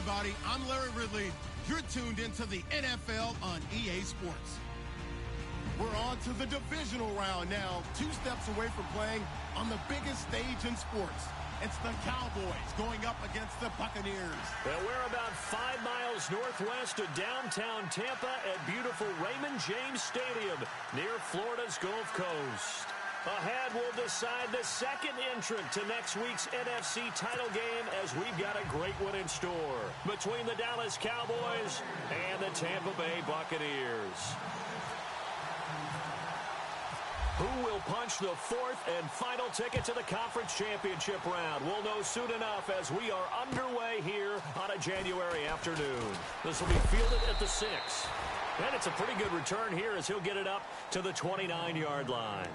everybody. I'm Larry Ridley. You're tuned into the NFL on EA Sports. We're on to the divisional round now, 2 steps away from playing on the biggest stage in sports. It's the Cowboys going up against the Buccaneers. Well, we're about 5 miles northwest of downtown Tampa at beautiful Raymond James Stadium near Florida's Gulf Coast. Ahead, we'll decide the second entrant to next week's NFC title game as we've got a great one in store between the Dallas Cowboys and the Tampa Bay Buccaneers. Who will punch the 4th and final ticket to the conference championship round? We'll know soon enough as we are underway here on a January afternoon. This will be fielded at the 6. And it's a pretty good return here as he'll get it up to the 29-yard line.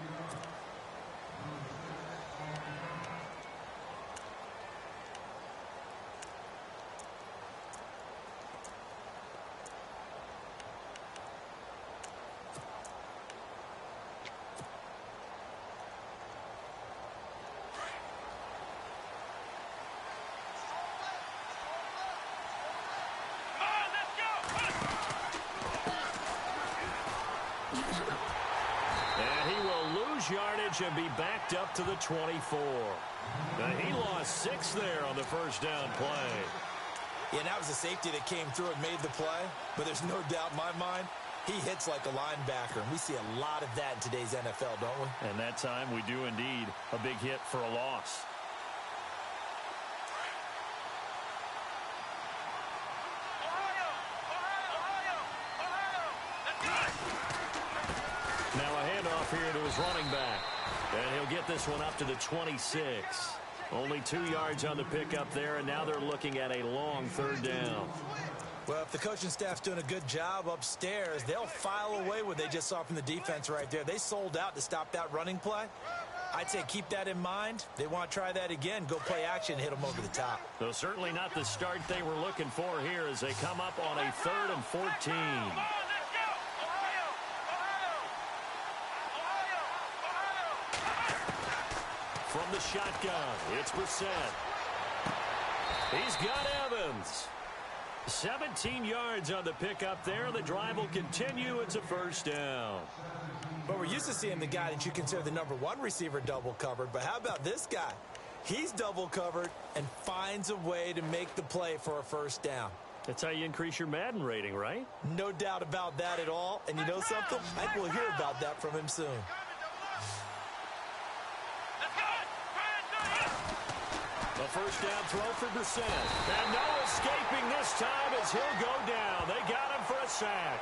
Yardage and be backed up to the 24. Now, he lost 6 there on the first down play. Yeah, that was a safety that came through and made the play, but there's no doubt in my mind he hits like a linebacker, and we see a lot of that in today's NFL, don't we? And that time we do indeed. A big hit for a loss. Here to his running back. And he'll get this one up to the 26. Only 2 yards on the pickup there, and now they're looking at a long 3rd down. Well, if the coaching staff's doing a good job upstairs, they'll file away what they just saw from the defense right there. They sold out to stop that running play. I'd say keep that in mind. They want to try that again. Go play action, hit them over the top. Though certainly not the start they were looking for here as they come up on a 3rd and 14. From the shotgun, it's Brissett. He's got Evans. 17 yards on the pickup there. The drive will continue. It's a 1st down. But we're used to seeing the guy that you consider the #1 receiver double covered. But how about this guy? He's double covered and finds a way to make the play for a 1st down. That's how you increase your Madden rating, right? No doubt about that at all. And you know something? I think we'll hear about that from him soon. A 1st down throw for Brissett. And no escaping this time as he'll go down. They got him for a sack.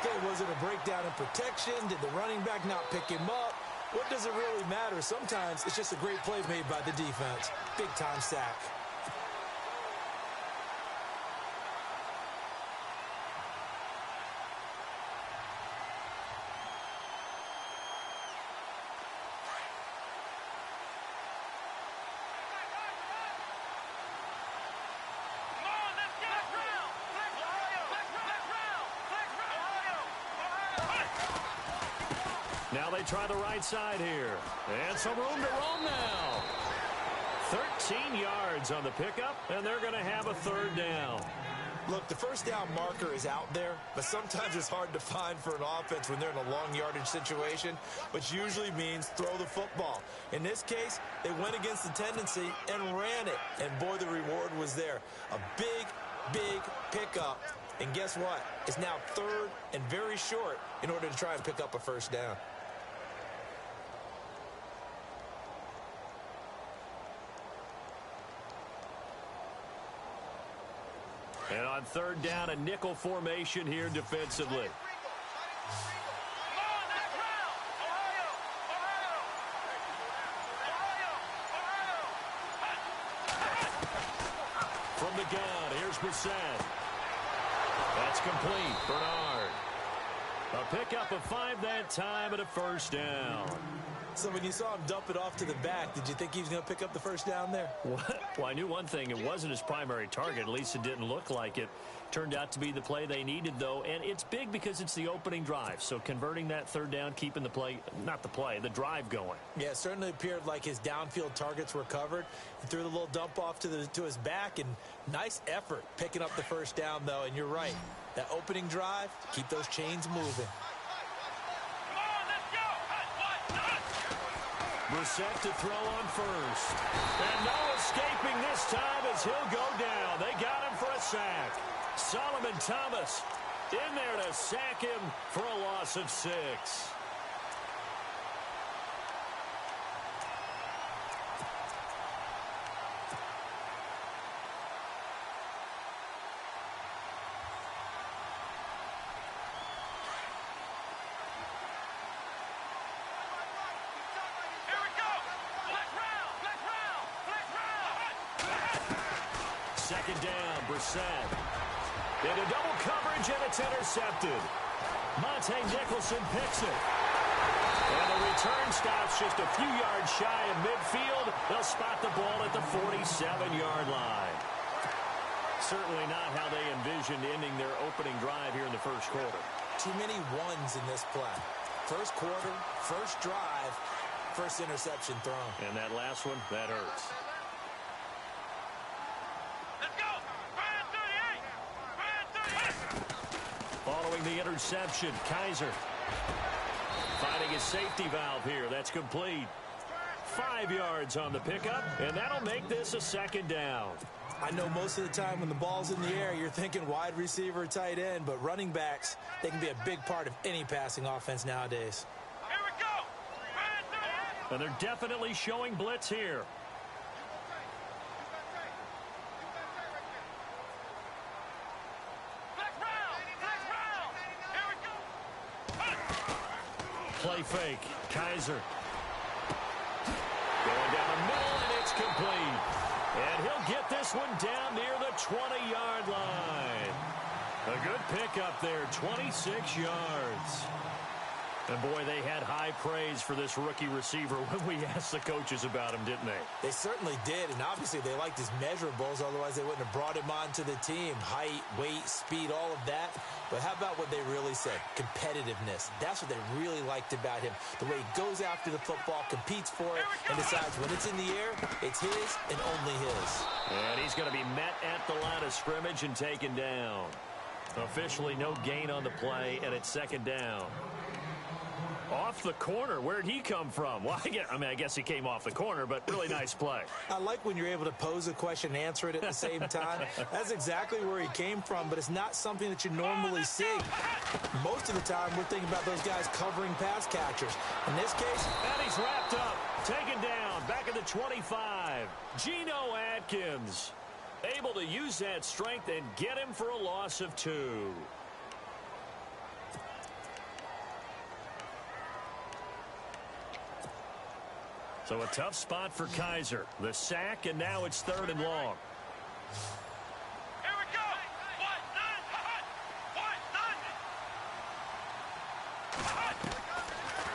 Okay, was it a breakdown in protection? Did the running back not pick him up? What does it really matter? Sometimes it's just a great play made by the defense. Big-time sack. Now they try the right side here. And some room to roam now. 13 yards on the pickup, and they're going to have a 3rd down. Look, the 1st down marker is out there, but sometimes it's hard to find for an offense when they're in a long yardage situation, which usually means throw the football. In this case, they went against the tendency and ran it, and boy, the reward was there. A big, big pickup. And guess what? It's now 3rd and very short in order to try and pick up a 1st down. And on 3rd down, a nickel formation here defensively. From the gun, here's Brissett. That's complete. Bernard. A pickup of 5 that time and a first down. So when you saw him dump it off to the back, did you think he was going to pick up the first down there? Well, I knew one thing. It wasn't his primary target. At least it didn't look like it. Turned out to be the play they needed, though. And it's big because it's the opening drive. So converting that third down, keeping the drive going. Yeah, it certainly appeared like his downfield targets were covered. He threw the little dump off to his back, and nice effort picking up the first down, though. And you're right. That opening drive, keep those chains moving. Brissett to throw on first. And no escaping this time as he'll go down. They got him for a sack. Solomon Thomas in there to sack him for a loss of 6. Second down, Brissett. Into double coverage, and it's intercepted. Monte Nicholson picks it. And the return stops just a few yards shy of midfield. They'll spot the ball at the 47-yard line. Certainly not how they envisioned ending their opening drive here in the first quarter. Too many ones in this play. First quarter, first drive, first interception thrown. And that last one, that hurts. Following the interception, Kaiser finding his safety valve here. That's complete. 5 yards on the pickup, and that'll make this a second down. I know most of the time when the ball's in the air, you're thinking wide receiver, tight end, but running backs, they can be a big part of any passing offense nowadays. Here we go! And they're definitely showing blitz here. Play fake. Kaiser. Going down the middle, and it's complete. And he'll get this one down near the 20-yard line. A good pickup there, 26 yards. And, boy, they had high praise for this rookie receiver when we asked the coaches about him, didn't they? They certainly did, and obviously they liked his measurables. Otherwise, they wouldn't have brought him onto the team. Height, weight, speed, all of that. But how about what they really said? Competitiveness. That's what they really liked about him. The way he goes after the football, competes for it, and decides when it's in the air, it's his and only his. And he's going to be met at the line of scrimmage and taken down. Officially no gain on the play, and it's second down. Off the corner. Where'd he come from? Well, I guess he came off the corner, but really nice play. I like when you're able to pose a question and answer it at the same time. That's exactly where he came from, but it's not something that you normally see. Most of the time, we're thinking about those guys covering pass catchers. In this case, and he's wrapped up, taken down, back at the 25. Geno Atkins able to use that strength and get him for a loss of 2. So a tough spot for Kaiser. The sack, and now it's 3rd and long. Here we go!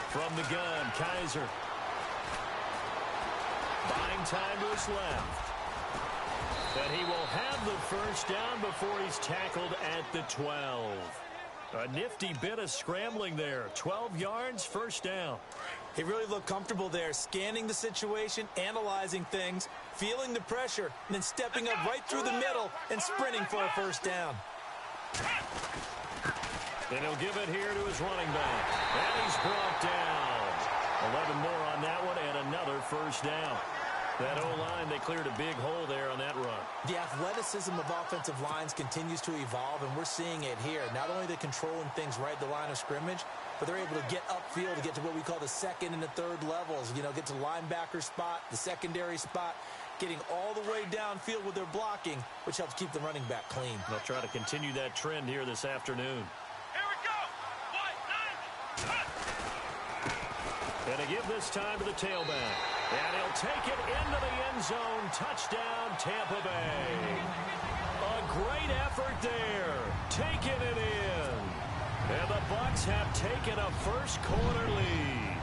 From the gun, Kaiser. Buying time to his left. And he will have the first down before he's tackled at the 12. A nifty bit of scrambling there. 12 yards, first down. He really looked comfortable there, scanning the situation, analyzing things, feeling the pressure, and then stepping up right through the middle and sprinting for a first down. And he'll give it here to his running back. And he's brought down. 11 more on that one, and another first down. That O-line, they cleared a big hole there on that run. The athleticism of offensive lines continues to evolve, and we're seeing it here. Not only are they controlling things right at the line of scrimmage, but they're able to get upfield to get to what we call the second and the third levels. You know, get to linebacker spot, the secondary spot, getting all the way downfield with their blocking, which helps keep the running back clean. They'll try to continue that trend here this afternoon. Here we go! And to give this time to the tailback. And he'll take it into the end zone. Touchdown, Tampa Bay. A great effort there. Taking it in. And the Bucs have taken a first quarter lead.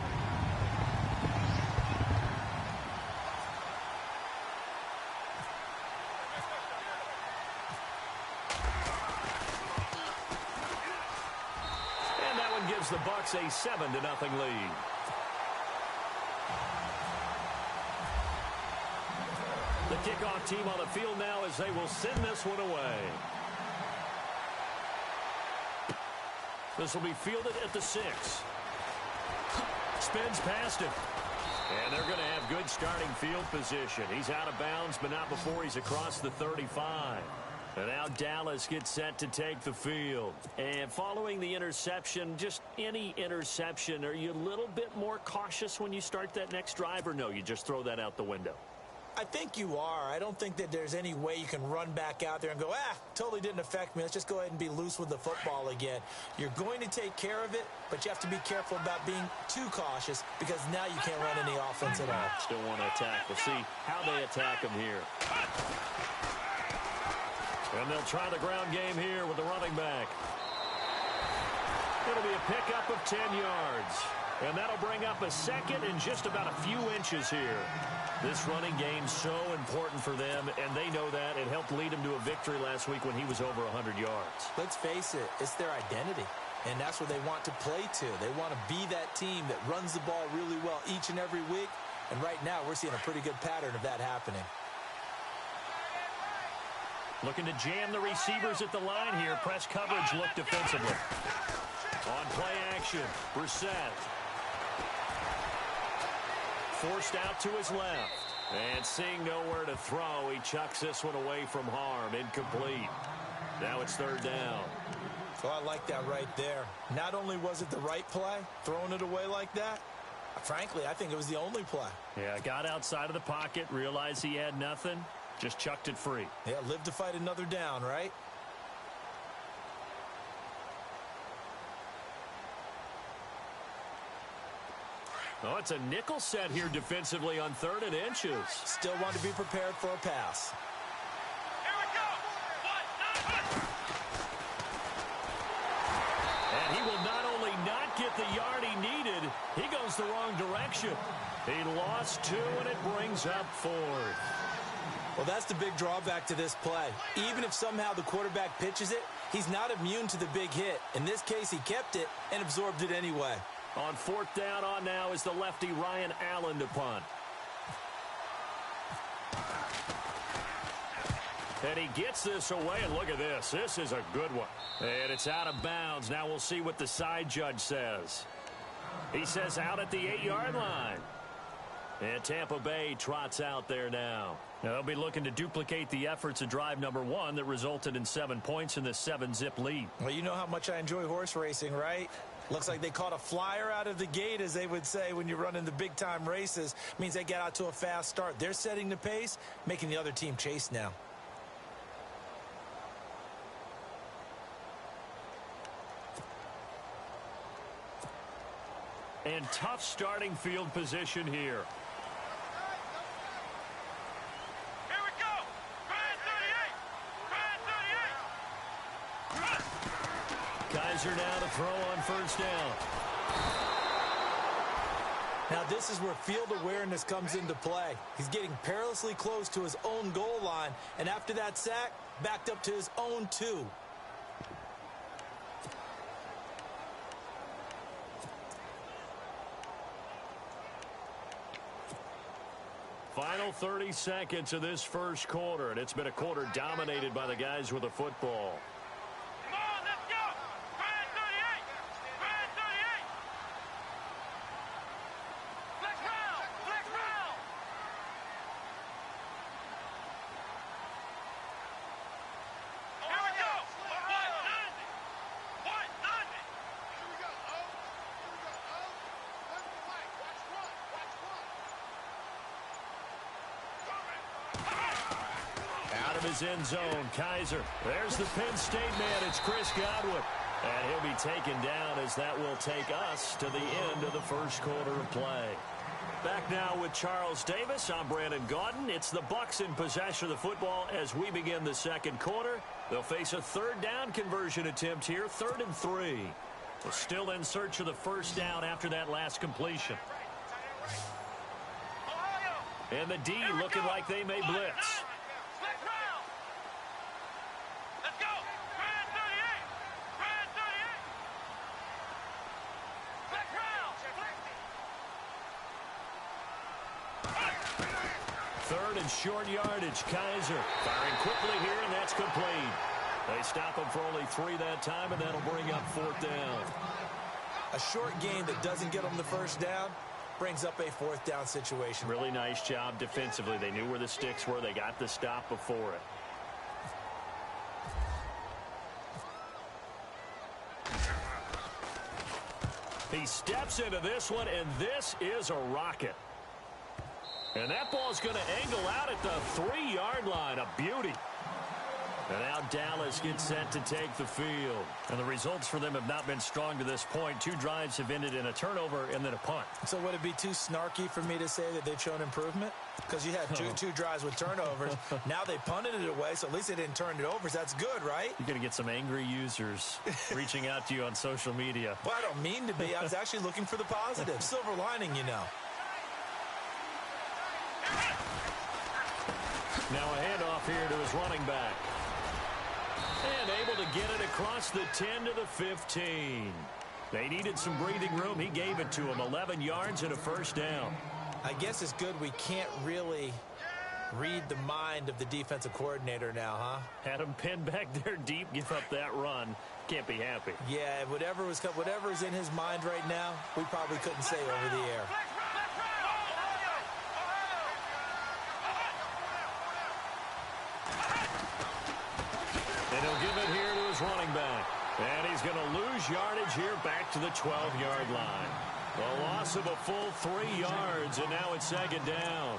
And that one gives the Bucs a 7-0 lead. The kickoff team on the field now as they will send this one away. This will be fielded at the 6. Spins past him. And they're going to have good starting field position. He's out of bounds, but not before he's across the 35. And now Dallas gets set to take the field. And following the interception, just any interception, are you a little bit more cautious when you start that next drive, or no, you just throw that out the window? I think you are. I don't think that there's any way you can run back out there and go, totally didn't affect me. Let's just go ahead and be loose with the football again. You're going to take care of it, but you have to be careful about being too cautious because now you can't run any offense at all. Still want to attack. We'll see how they attack him here. And they'll try the ground game here with the running back. It'll be a pickup of 10 yards. And that'll bring up a second and just about a few inches here. This running game so important for them, and they know that. It helped lead them to a victory last week when he was over 100 yards. Let's face it, it's their identity, and that's what they want to play to. They want to be that team that runs the ball really well each and every week, and right now we're seeing a pretty good pattern of that happening. Looking to jam the receivers at the line here. Press coverage look defensively. On play action, Brissett. Forced out to his left. And seeing nowhere to throw, he chucks this one away from harm. Incomplete. Now it's third down. So I like that right there. Not only was it the right play, throwing it away like that, frankly, I think it was the only play. Yeah, got outside of the pocket, realized he had nothing, just chucked it free. Yeah, live to fight another down, right? Oh, it's a nickel set here defensively on 3rd and inches. Still want to be prepared for a pass. Here we go. And he will not only not get the yard he needed, he goes the wrong direction. He lost 2, and it brings up 4th. Well, that's the big drawback to this play. Even if somehow the quarterback pitches it, he's not immune to the big hit. In this case, he kept it and absorbed it anyway. On 4th down on now is the lefty Ryan Allen to punt. And he gets this away, and look at this. This is a good one. And it's out of bounds. Now we'll see what the side judge says. He says out at the 8-yard line. And Tampa Bay trots out there now. Now they'll be looking to duplicate the efforts of drive number 1 that resulted in 7 points in the 7-zip lead. Well, you know how much I enjoy horse racing, right? Looks like they caught a flyer out of the gate, as they would say when you're running the big-time races. Means they get out to a fast start. They're setting the pace, making the other team chase now. And tough starting field position here. Here we go. Brand 38. Kaiser now to throw on 1st down. Now this is where field awareness comes into play. He's getting perilously close to his own goal line, and after that sack, backed up to his own 2. Final 30 seconds of this first quarter, and it's been a quarter dominated by the guys with the football. Come on, let's go. Brand 38. Brand 38. Flex round. Flex round. Here we go. 190. 190. Here we go. Oh. Here we go. Oh. One flag. Watch one. Watch one. Out of his end zone, Kaiser. There's the Penn State man. It's Chris Godwin. And he'll be taken down as that will take us to the end of the first quarter of play. Back now with Charles Davis. I'm Brandon Gaudin. It's the Bucs in possession of the football as we begin the second quarter. They'll face a 3rd down conversion attempt here, 3rd and 3. Still in search of the first down after that last completion. And the D looking like they may blitz. Let's go. Brand 38. Brand 38. Third and short yardage. Kaiser firing quickly here, and that's complete. They stop him for only 3 that time, and that'll bring up 4th down. A short gain that doesn't get them the first down brings up a 4th down situation. Really nice job defensively. They knew where the sticks were. They got the stop before it. He steps into this one, and this is a rocket. And that ball's going to angle out at the 3-yard line. A beauty. And now Dallas gets set to take the field. And the results for them have not been strong to this point. 2 drives have ended in a turnover and then a punt. So would it be too snarky for me to say that they've shown improvement? Because you had two drives with turnovers. Now they punted it away, so at least they didn't turn it over. So that's good, right? You're going to get some angry users reaching out to you on social media. Well, I don't mean to be. I was actually looking for the positive. Silver lining, you know. Now a handoff here to his running back. And able to get it across the 10 to the 15. They needed some breathing room. He gave it to them. 11 yards and a first down. I guess it's good we can't really read the mind of the defensive coordinator now, huh? Had him pinned back there deep, give up that run. Can't be happy. Yeah, whatever is in his mind right now, we probably couldn't say over the air. And he'll give it here to his running back. And he's going to lose yardage here back to the 12-yard line. A loss of a full 3 yards, and now it's 2nd down.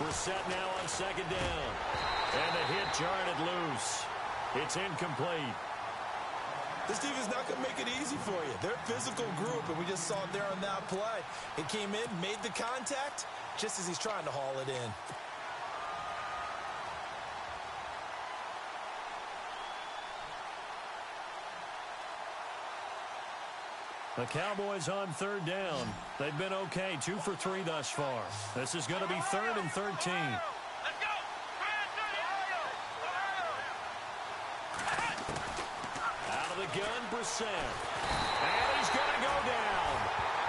We're set now on 2nd down. And the hit jarred it loose. It's incomplete. This defense is not going to make it easy for you. They're a physical group, and we just saw it there on that play. It came in, made the contact, just as he's trying to haul it in. The Cowboys on 3rd down. They've been okay, 2 for 3 thus far. This is going to be 3rd and 13. Let's go. Out of the gun, Brissett. And he's going to go down.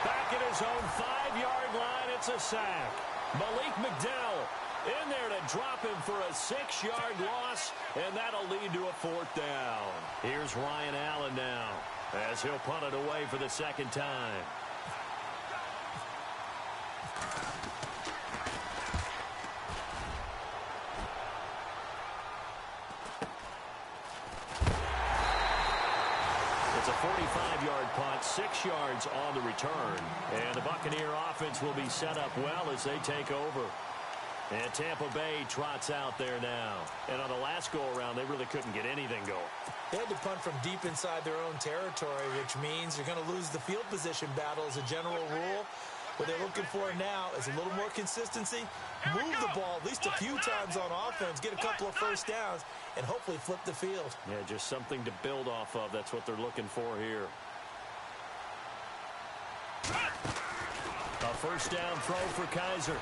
Back at his own 5-yard line, it's a sack. Malik McDowell in there to drop him for a 6-yard loss, and that'll lead to a 4th down. Here's Ryan Allen now, as he'll punt it away for the 2nd time. It's a 45-yard punt, 6 yards on the return. And the Buccaneer offense will be set up well as they take over. And Tampa Bay trots out there now. And on the last go-around, they really couldn't get anything going. They had to punt from deep inside their own territory, which means you're going to lose the field position battle as a general rule. What they're looking for now is a little more consistency, move the ball at least a few times on offense, get a couple of first downs, and hopefully flip the field. Yeah, just something to build off of. That's what they're looking for here. A first down throw for Kaiser.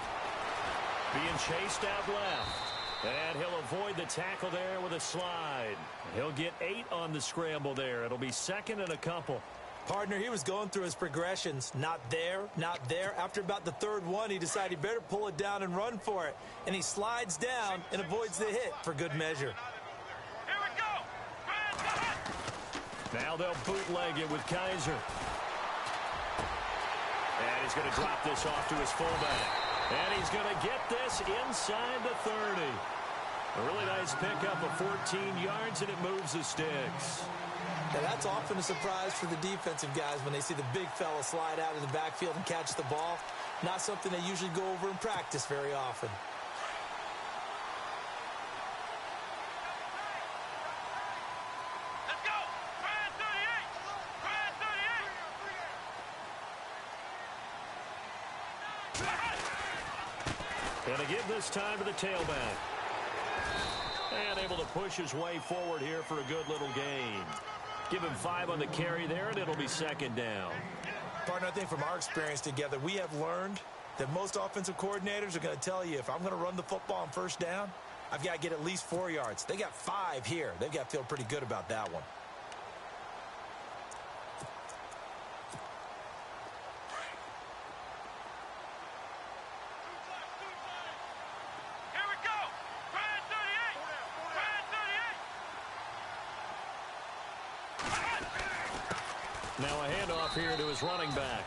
Being chased out left. And he'll avoid the tackle there with a slide. He'll get 8 on the scramble there. It'll be 2nd and a couple. Partner, he was going through his progressions. Not there, not there. After about the 3rd one, he decided he better pull it down and run for it. And he slides down and avoids the hit for good measure. Here we go. Now they'll bootleg it with Kaiser. And he's going to drop this off to his fullback. And he's going to get this inside the 30. A really nice pickup of 14 yards, and it moves the sticks. Now, that's often a surprise for the defensive guys when they see the big fella slide out of the backfield and catch the ball. Not something they usually go over in practice very often. Let's go! Try 38! Try 38! Going to give this time to the tailback. And able to push his way forward here for a good little gain. Give him 5 on the carry there, and it'll be second down. Partner, I think from our experience together, we have learned that most offensive coordinators are going to tell you, if I'm going to run the football on first down, I've got to get at least 4 yards. They got 5 here. They've got to feel pretty good about that one. Here we go! Try 38! Try 38! Now a handoff here to his running back.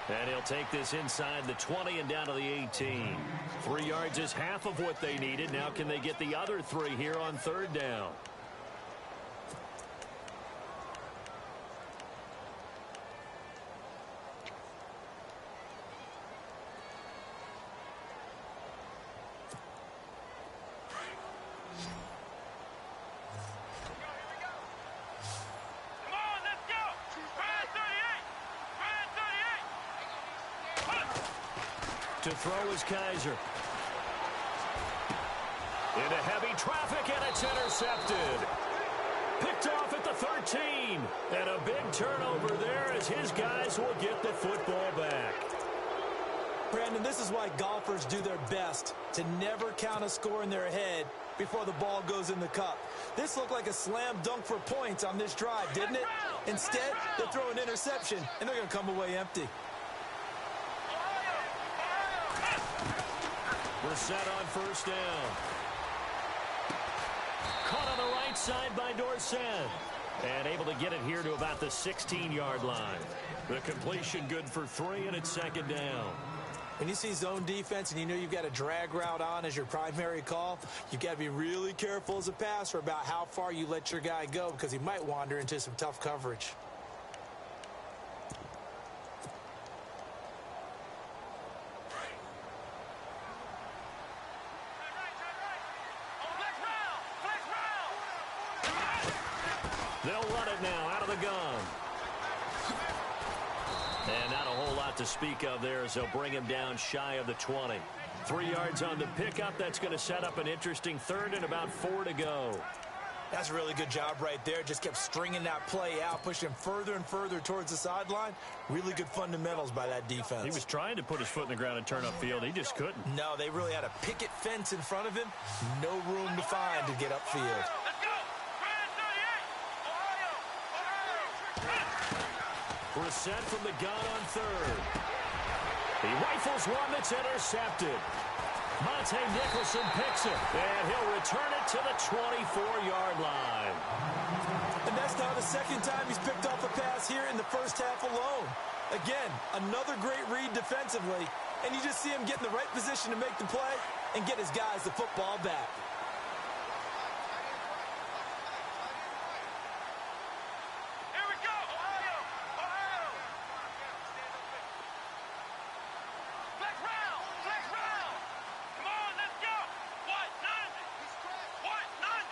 And he'll take this inside the 20 and down to the 18. 3 yards is half of what they needed. Now can they get the other 3 here on third down? Come on, let's go! Try 38! Try 38! To throw is Kaiser. Into heavy traffic, and it's intercepted. Picked off at the 13. And a big turnover there as his guys will get the football back. Brandon, this is why golfers do their best to never count a score in their head before the ball goes in the cup. This looked like a slam dunk for points on this drive, didn't it? Instead, they throw an interception, and they're going to come away empty. We're set on first down. Caught on the right side by Dorsett. And able to get it here to about the 16-yard line. The completion good for 3, and it's second down. When you see zone defense and you know you've got a drag route on as your primary call, you've got to be really careful as a passer about how far you let your guy go because he might wander into some tough coverage. They'll run it now out of the gun. And not a whole lot to speak of there as they'll bring him down shy of the 20. 3 yards on the pickup. That's going to set up an interesting third and about 4 to go. That's a really good job right there. Just kept stringing that play out, pushing him further and further towards the sideline. Really good fundamentals by that defense. He was trying to put his foot in the ground and turn upfield. He just couldn't. No, they really had a picket fence in front of him. No room to find to get upfield. Let's go! Try 38! Brissett from the gun on third. He rifles one that's intercepted. Monte Nicholson picks it, and he'll return it to the 24-yard line. And that's now the second time he's picked off a pass here in the first half alone. Again, another great read defensively, and you just see him get in the right position to make the play and get his guys the football back. Here we go! Ohio! Ohio! Flex round! Flex round! Come on, let's go! What? None! What? None!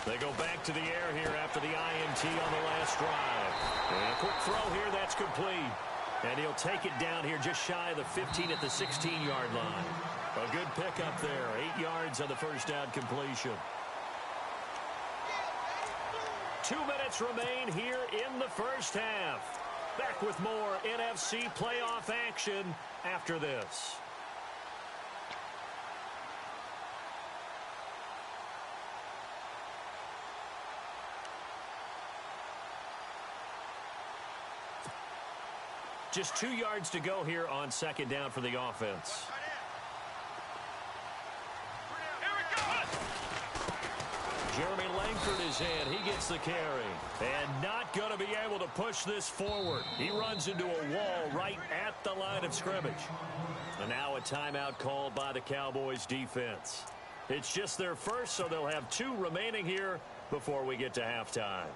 They go back to the air here after the INT on the last drive. And a quick throw here, that's complete. And he'll take it down here just shy of the 15 at the 16-yard line. A good pickup there. 8 yards on the first down completion. 2 minutes remain here in the first half. Back with more NFC playoff action after this. Just 2 yards to go here on second down for the offense. Here we go! Jeremy Langford is in. He gets the carry. And not going to be able to push this forward. He runs into a wall right at the line of scrimmage. And now a timeout called by the Cowboys defense. It's just their first, so they'll have 2 remaining here before we get to halftime.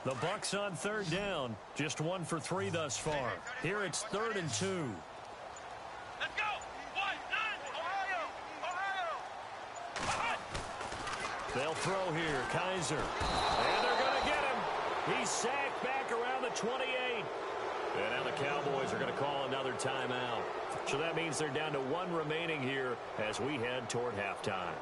The Bucs on third down. Just 1 for 3 thus far. Here it's 3rd and 2. Let's go. 1, 9, Ohio. They'll throw here. Kaiser. And they're going to get him. He's sacked back around the 28. And now the Cowboys are going to call another timeout. So that means they're down to 1 remaining here as we head toward halftime.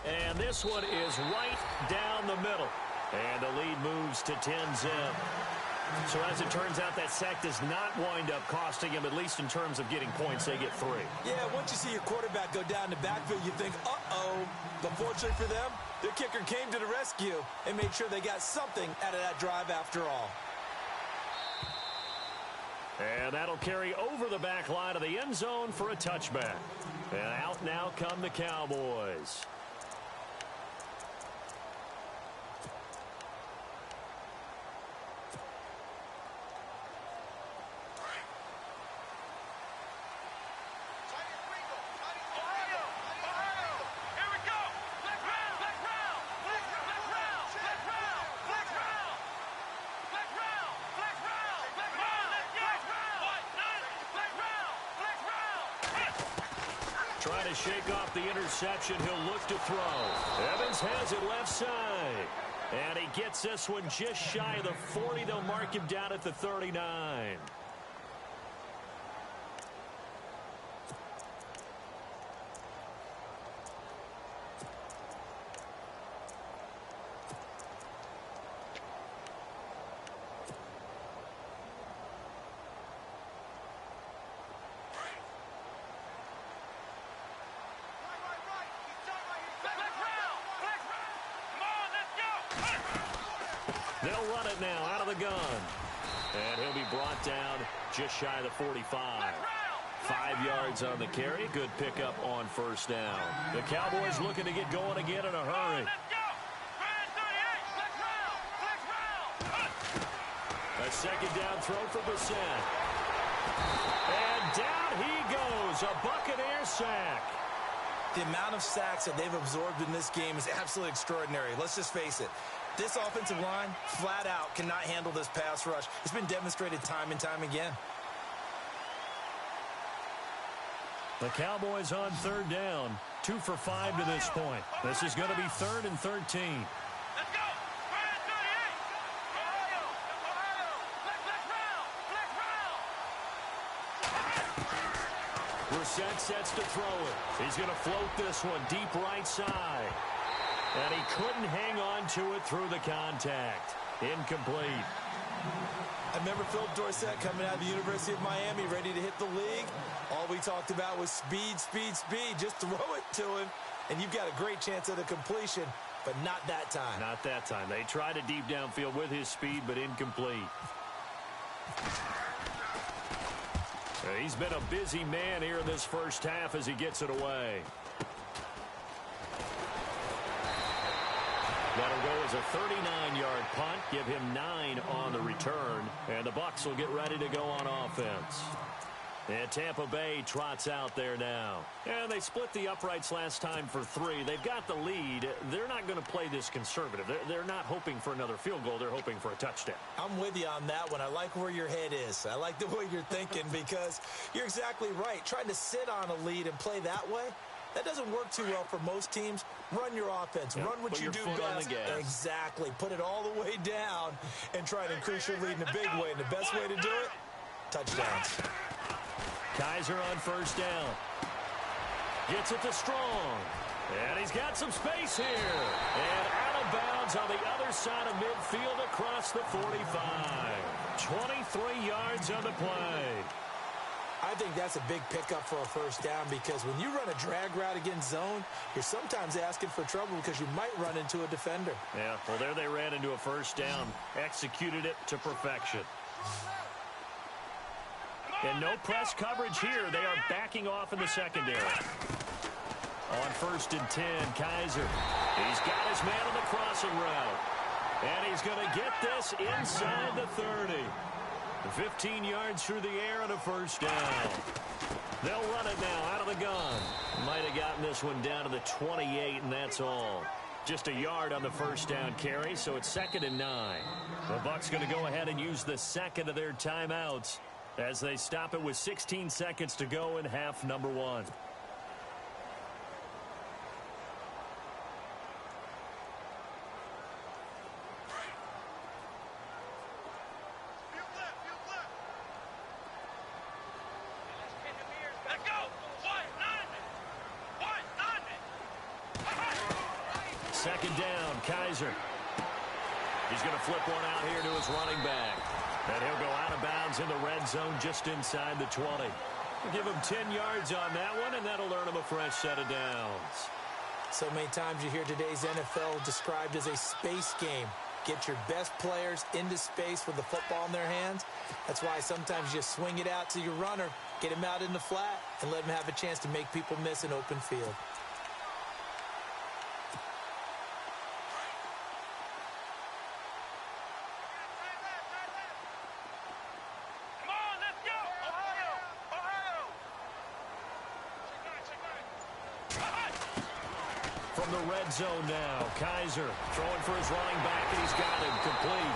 And this one is right down the middle. And the lead moves to 10-zip. So as it turns out, that sack does not wind up costing him, at least in terms of getting points. They get 3. Yeah, once you see your quarterback go down the backfield, you think, uh-oh. But fortunately for them, their kicker came to the rescue and made sure they got something out of that drive after all. And that'll carry over the back line of the end zone for a touchback. And out now come the Cowboys. Trying to shake off the interception. He'll look to throw. Evans has it left side. And he gets this one just shy of the 40. They'll mark him down at the 39. They'll run it now out of the gun. And he'll be brought down just shy of the 45. 5 yards on the carry. Good pickup on first down. The Cowboys looking to get going again in a hurry. A second down throw for Brissett. And down he goes. A Buccaneer sack. The amount of sacks that they've absorbed in this game is absolutely extraordinary. Let's just face it. This offensive line, flat out, cannot handle this pass rush. It's been demonstrated time and time again. The Cowboys on third down. 2 for 5 to this point. This is going to be 3rd and 13. Let's go. Brissett sets to throw it. He's going to float this one deep right side. And he couldn't hang on to it through the contact. Incomplete. I remember Phil Dorsett coming out of the University of Miami ready to hit the league. All we talked about was speed, speed, speed. Just throw it to him, and you've got a great chance at a completion, but not that time. Not that time. They tried it deep downfield with his speed, but incomplete. He's been a busy man here in this first half as he gets it away. That'll go as a 39-yard punt. Give him 9 on the return. And the Bucs will get ready to go on offense. And Tampa Bay trots out there now. And they split the uprights last time for 3. They've got the lead. They're not going to play this conservative. They're not hoping for another field goal. They're hoping for a touchdown. I'm with you on that one. I like where your head is. I like the way you're thinking because you're exactly right. Trying to sit on a lead and play that way, that doesn't work too well for most teams. Run your offense. Yeah, run what you do best. Exactly. Put it all the way down and try to increase your lead in a big way. And the best way to do it, touchdowns. Kaiser on first down. Gets it to Strong. And he's got some space here. And out of bounds on the other side of midfield across the 45. 23 yards on the play. I think that's a big pickup for a first down because when you run a drag route against zone, you're sometimes asking for trouble because you might run into a defender. Yeah, well, there they ran into a first down. Executed it to perfection. And no press coverage here. They are backing off in the secondary. On 1st and 10, Kaiser. He's got his man on the crossing route. And he's going to get this inside the 30. 15 yards through the air and a first down. They'll run it now out of the gun. Might have gotten this one down to the 28, and that's all. Just a yard on the first down carry, so it's 2nd and 9. The Bucs going to go ahead and use the second of their timeouts as they stop it with 16 seconds to go in half number 1. Second down, Kaiser. He's going to flip one out here to his running back. And he'll go out of bounds in the red zone just inside the 20. We'll give him 10 yards on that one, and that'll earn him a fresh set of downs. So many times you hear today's NFL described as a space game. Get your best players into space with the football in their hands. That's why sometimes you swing it out to your runner, get him out in the flat, and let him have a chance to make people miss an open field. From the red zone now, Kaiser throwing for his running back, and he's got him complete.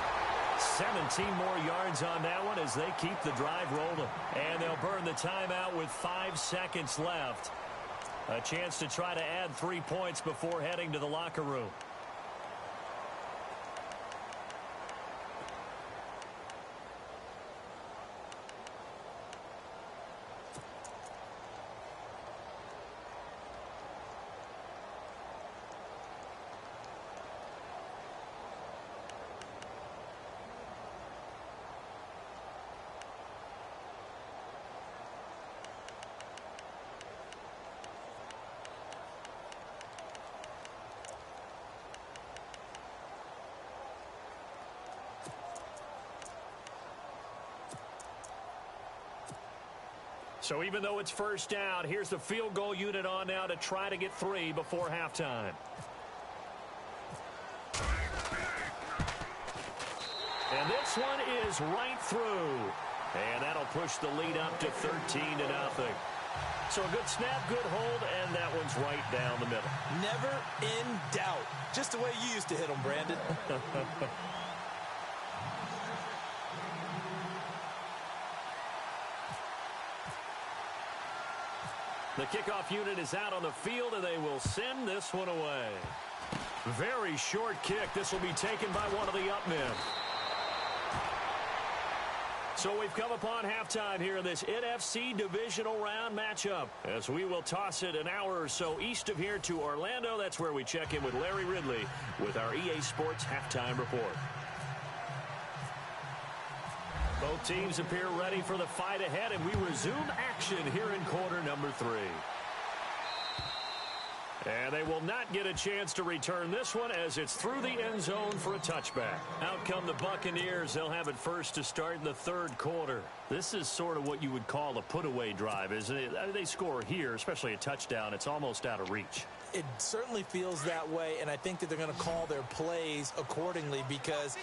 17 more yards on that one as they keep the drive rolling. And they'll burn the timeout with 5 seconds left. A chance to try to add 3 points before heading to the locker room. So even though it's first down, here's the field goal unit on now to try to get 3 before halftime. And this one is right through. And that'll push the lead up to 13-0. So a good snap, good hold, and that one's right down the middle. Never in doubt. Just the way you used to hit them, Brandon. The kickoff unit is out on the field, and they will send this one away. Very short kick. This will be taken by one of the up men. So we've come upon halftime here in this NFC divisional round matchup, as we will toss it an hour or so east of here to Orlando. That's where we check in with Larry Ridley with our EA Sports halftime report. Both teams appear ready for the fight ahead, and we resume action here in quarter number 3. And they will not get a chance to return this one as it's through the end zone for a touchback. Out come the Buccaneers. They'll have it first to start in the 3rd quarter. This is sort of what you would call a put-away drive, isn't it? I mean, they score here, especially a touchdown. It's almost out of reach. It certainly feels that way, and I think that they're going to call their plays accordingly because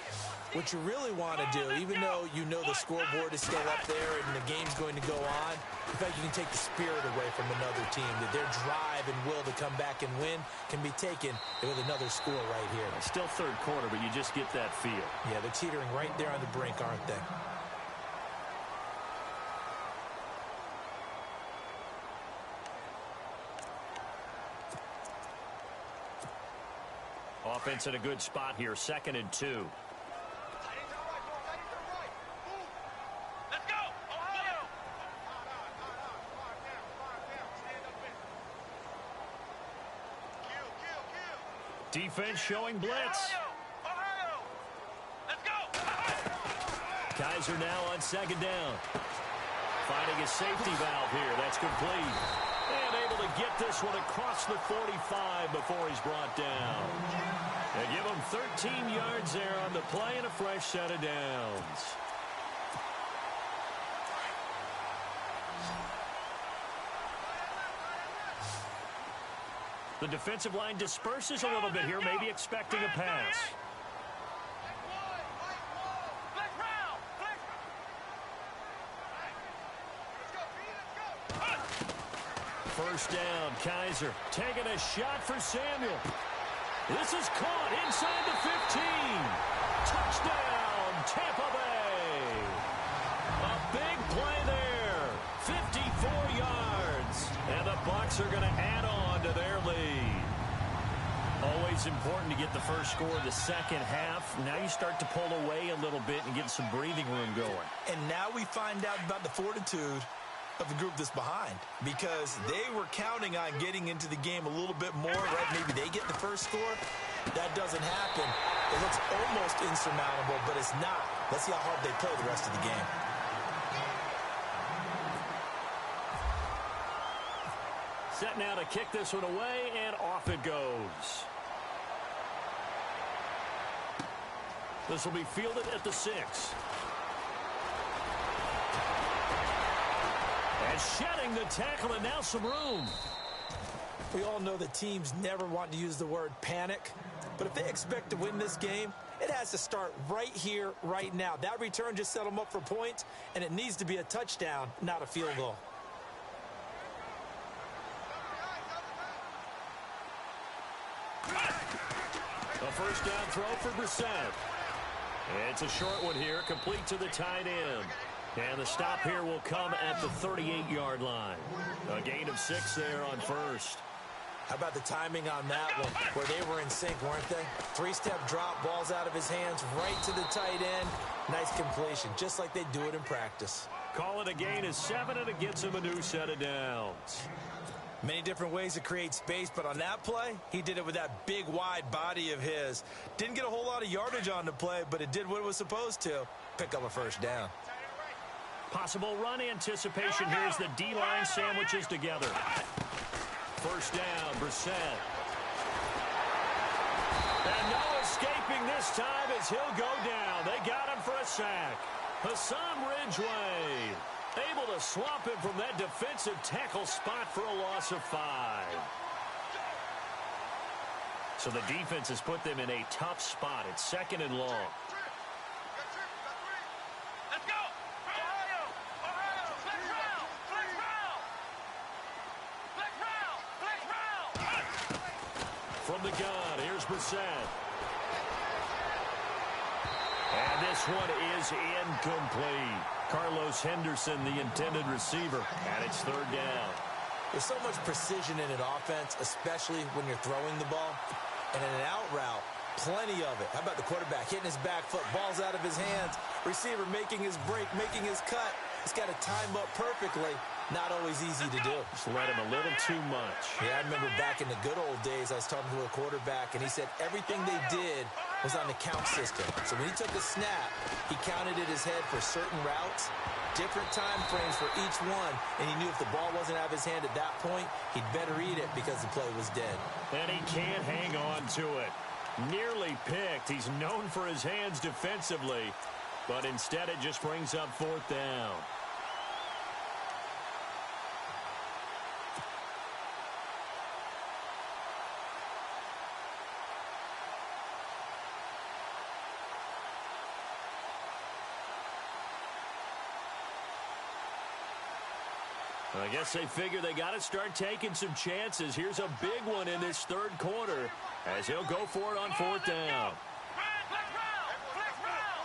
what you really want to do, even though you know the scoreboard is still up there and the game's going to go on, in fact, you can take the spirit away from another team, that their drive and will to come back and win can be taken with another score right here. It's still 3rd quarter, but you just get that feel. Yeah, they're teetering right there on the brink, aren't they? Offense in a good spot here, 2nd and 2. Defense showing blitz. Ohio! Let's go! Kaiser now on second down. Finding a safety valve here. That's complete. And able to get this one across the 45 before he's brought down. They give him 13 yards there on the play and a fresh set of downs. The defensive line disperses a little bit here, maybe expecting a pass. First down, Kaiser taking a shot for Samuel. This is caught inside the 15. Touchdown, Tampa Bay. A big play there. 54 yards. And the Bucs are going to add on to their lead. Always important to get the first score of the second half. Now you start to pull away a little bit and get some breathing room going. And now we find out about the fortitude of the group that's behind, because they were counting on getting into the game a little bit more, right? Maybe they get the first score. That doesn't happen. It looks almost insurmountable, but it's not. Let's see how hard they play the rest of the game. Set now to kick this one away, and off it goes. This will be fielded at the 6. And shedding the tackle, and now some room. We all know that teams never want to use the word panic, but if they expect to win this game, it has to start right here, right now. That return just set them up for points, and it needs to be a touchdown, not a field goal. A first down throw for Brissett. It's a short one here, complete to the tight end. And the stop here will come at the 38-yard line. A gain of 6 there on first. How about the timing on that one, where they were in sync, weren't they? 3-step drop, balls out of his hands, right to the tight end. Nice completion, just like they do it in practice. Call it a gain of 7, and it gets him a new set of downs. Many different ways to create space, but on that play, he did it with that big, wide body of his. Didn't get a whole lot of yardage on the play, but it did what it was supposed to. Pick up a first down. Possible run anticipation here as the D-line sandwiches together. First down, Brissett. And no escaping this time as he'll go down. They got him for a sack. Hassan Ridgeway able to swamp him from that defensive tackle spot for a loss of 5. So the defense has put them in a tough spot. It's second and long. Let's go! Ohio! Ohio! Flex round! Flex round! Flex round! Flex round! From the gun, here's Brissett. And this one is incomplete. Carlos Henderson, the intended receiver, and it's third down. There's so much precision in an offense, especially when you're throwing the ball. And in an out route, plenty of it. How about the quarterback hitting his back foot, balls out of his hands, receiver making his break, making his cut. He's got to time up perfectly. Not always easy to do. Just let him a little too much. Yeah, I remember back in the good old days, I was talking to a quarterback, and he said everything they did was on the count system. So when he took a snap, he counted in his head for certain routes, different time frames for each one, and he knew if the ball wasn't out of his hand at that point, he'd better eat it because the play was dead. And he can't hang on to it. Nearly picked. He's known for his hands defensively, but instead it just brings up fourth down. I guess they figure they got to start taking some chances. Here's a big one in this third quarter as he'll go for it on fourth down. Flex round! Flex round!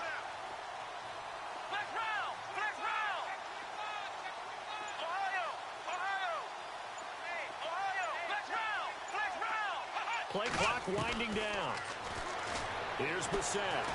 Flex round! Flex round! Ohio! Ohio! Ohio! Flex round! Flex round! Play clock winding down. Here's Brissett.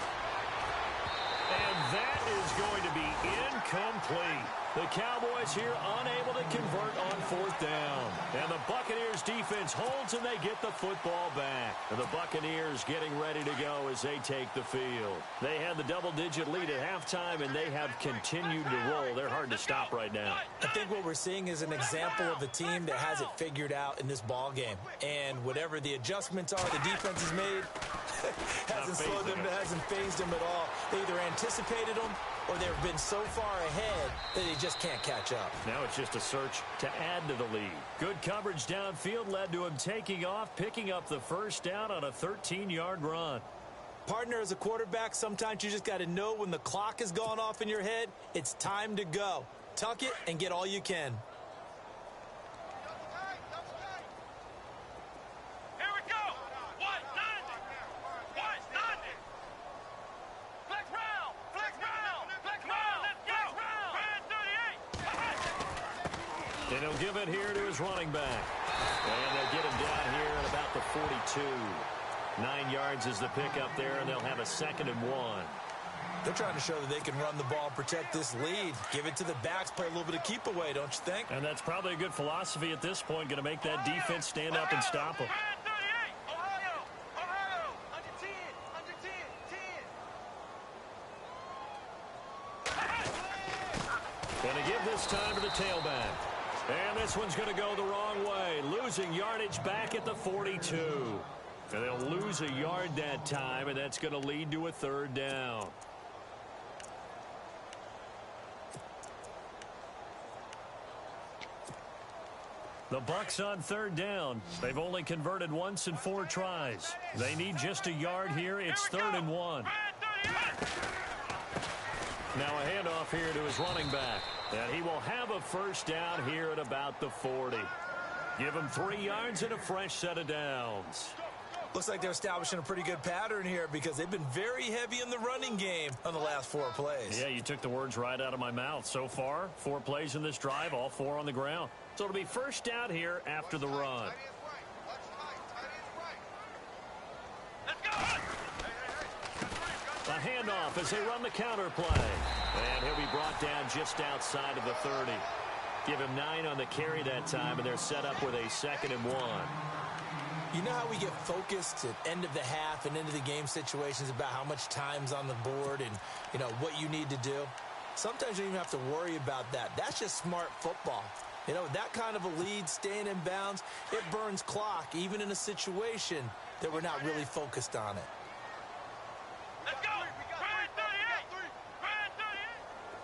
And that is going to be incomplete. The Cowboys here unable to convert on fourth down. And the Buccaneers defense holds and they get the football back. And the Buccaneers getting ready to go as they take the field. They had the double-digit lead at halftime and they have continued to roll. They're hard to stop right now. I think what we're seeing is an example of a team that has it figured out in this ball game. And whatever the adjustments are the defense has made, hasn't slowed them, hasn't phased them at all. They either anticipated them or they've been so far ahead that they just can't catch up. Now it's just a search to add to the lead. Good coverage downfield led to him taking off, picking up the first down on a 13-yard run. Partner, as a quarterback, sometimes you just got to know when the clock has gone off in your head, it's time to go. Tuck it and get all you can. And he'll give it here to his running back. And they'll get him down here at about the 42. 9 yards is the pickup there, and they'll have a 2nd and 1. They're trying to show that they can run the ball and protect this lead. Give it to the backs, play a little bit of keep away, don't you think? And that's probably a good philosophy at this point, going to make that defense stand up and stop them. Going to give this time to the tailback. And this one's going to go the wrong way. Losing yardage back at the 42. And they'll lose a yard that time, and that's going to lead to a 3rd down. The Bucs on 3rd down. They've only converted once in 4 tries. They need just a yard here. It's 3rd and 1. Now a handoff here to his running back. And he will have a first down here at about the 40. Give him 3 yards and a fresh set of downs. Looks like they're establishing a pretty good pattern here because they've been very heavy in the running game on the last 4 plays. Yeah, you took the words right out of my mouth. So far, 4 plays in this drive, all 4 on the ground. So it'll be first down here after the run. A handoff as they run the counter play. And he'll be brought down just outside of the 30. Give him 9 on the carry that time, and they're set up with a 2nd and 1. You know how we get focused at end of the half and into the game situations about how much time's on the board and, you know, what you need to do? Sometimes you don't even have to worry about that. That's just smart football. You know, that kind of a lead, staying in bounds, it burns clock, even in a situation that we're not really focused on it.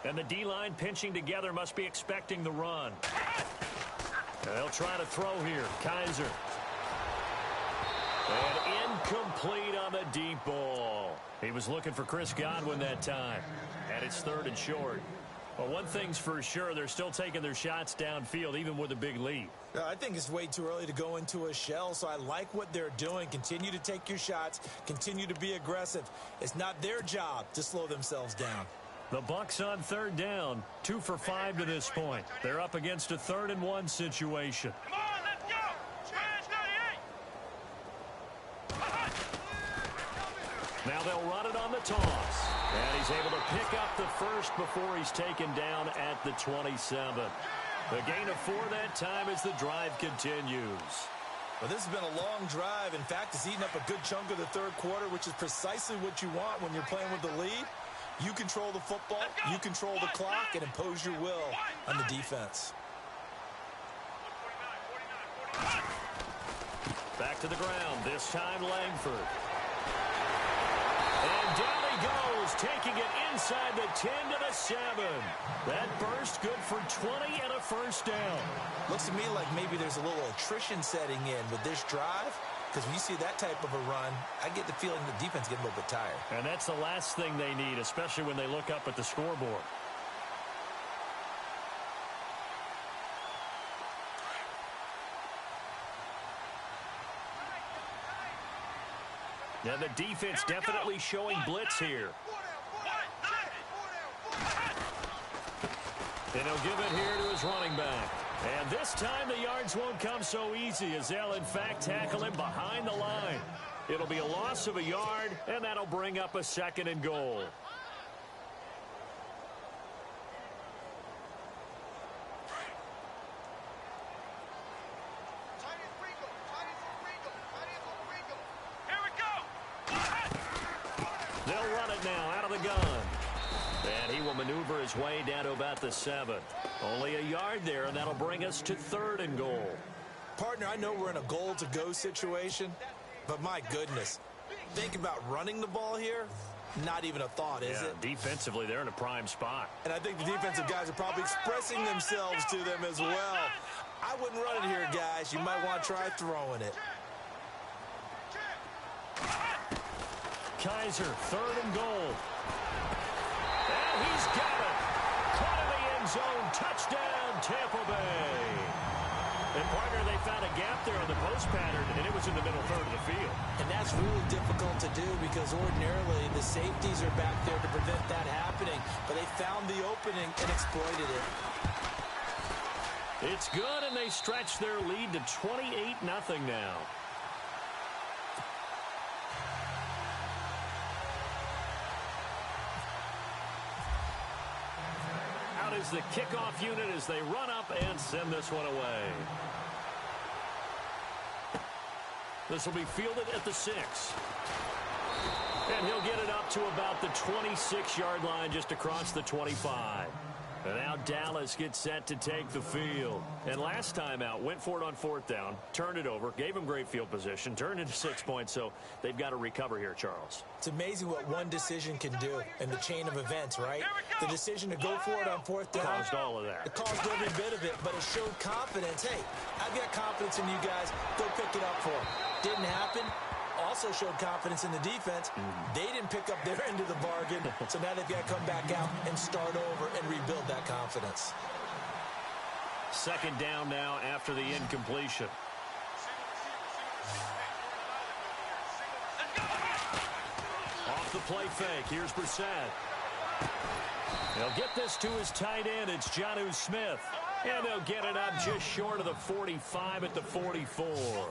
And the D-line pinching together must be expecting the run. They'll try to throw here. Kaiser. And incomplete on the deep ball. He was looking for Chris Godwin that time. And it's 3rd and short. Well, one thing's for sure, they're still taking their shots downfield, even with a big lead. I think it's way too early to go into a shell, so I like what they're doing. Continue to take your shots. Continue to be aggressive. It's not their job to slow themselves down. The Bucs on 3rd down, 2 for 5 to this point. They're up against a 3rd and 1 situation. Come on, let's go! Trans 38! Now they'll run it on the toss. And he's able to pick up the first before he's taken down at the 27. The gain of 4 that time as the drive continues. Well, this has been a long drive. In fact, it's eaten up a good chunk of the 3rd quarter, which is precisely what you want when you're playing with the lead. You control the football, you control the clock, and impose your will on the defense. Back to the ground, this time Langford. And down he goes, taking it inside the 10 to the 7. That burst good for 20 and a first down. Looks to me like maybe there's a little attrition setting in with this drive. Because when you see that type of a run, I get the feeling the defense getting a little bit tired. And that's the last thing they need, especially when they look up at the scoreboard. Now the defense definitely showing blitz here. And he'll give it here to his running back. And this time the yards won't come so easy as they'll in fact tackle him behind the line. It'll be a loss of a yard, and that'll bring up a 2nd and goal. They'll run it now out of the gun. And he will maneuver his way down to about the 7. Only a yard there, and that'll bring us to 3rd and goal. Partner, I know we're in a goal-to-go situation, but my goodness, think about running the ball here. Not even a thought, is it? Defensively, they're in a prime spot. And I think the defensive guys are probably expressing themselves to them as well. I wouldn't run it here, guys. You might want to try throwing it. Kaiser, 3rd and goal. And he's got it. Caught in the end zone. Touchdown, Tampa Bay. And, partner, they found a gap there on the post pattern, and it was in the middle third of the field. And that's really difficult to do because ordinarily the safeties are back there to prevent that happening. But they found the opening and exploited it. It's good, and they stretch their lead to 28-0 now. Out is the kickoff unit as they run up and send this one away. This will be fielded at the 6. And he'll get it up to about the 26-yard line just across the 25. And now Dallas gets set to take the field. And last time out, went for it on 4th down, turned it over, gave them great field position, turned into 6 points, so they've got to recover here, Charles. It's amazing what one decision can do in the chain of events, right? The decision to go for it on 4th down. Caused all of that. It caused every bit of it, but it showed confidence. Hey, I've got confidence in you guys. Go pick it up for them. Didn't happen. Also showed confidence in the defense. They didn't pick up their end of the bargain, so now they've got to come back out and start over and rebuild that confidence. 2nd down now after the incompletion. Off the play fake, here's Brissett. They'll get this to his tight end, it's Jonnu Smith. And they'll get it up just short of the 45 at the 44.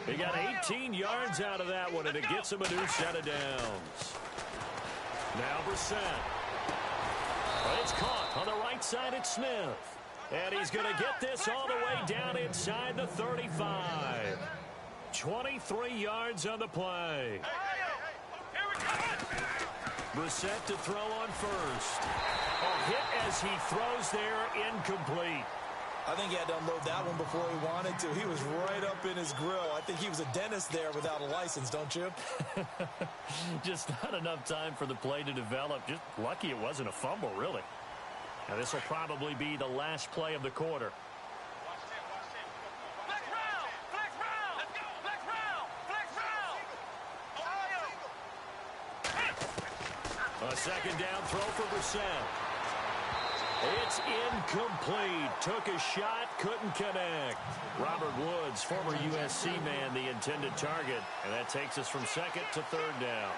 He got 18 yards out of that one, and it gets him a new set of downs. Now Brissett. But it's caught on the right side at Smith. And he's going to get this all the way down inside the 35. 23 yards on the play. Brissett to throw on first. A hit as he throws there, incomplete. I think he had to unload that one before he wanted to. He was right up in his grill. I think he was a dentist there without a license, don't you? Just not enough time for the play to develop. Just lucky it wasn't a fumble, really. Now, this will probably be the last play of the quarter. Flex round! Flex round! Let's go! Flex round! Flex round! A 2nd down throw for Brissett. It's incomplete. Took a shot, couldn't connect. Robert Woods, former USC man, the intended target. And that takes us from 2nd to 3rd down.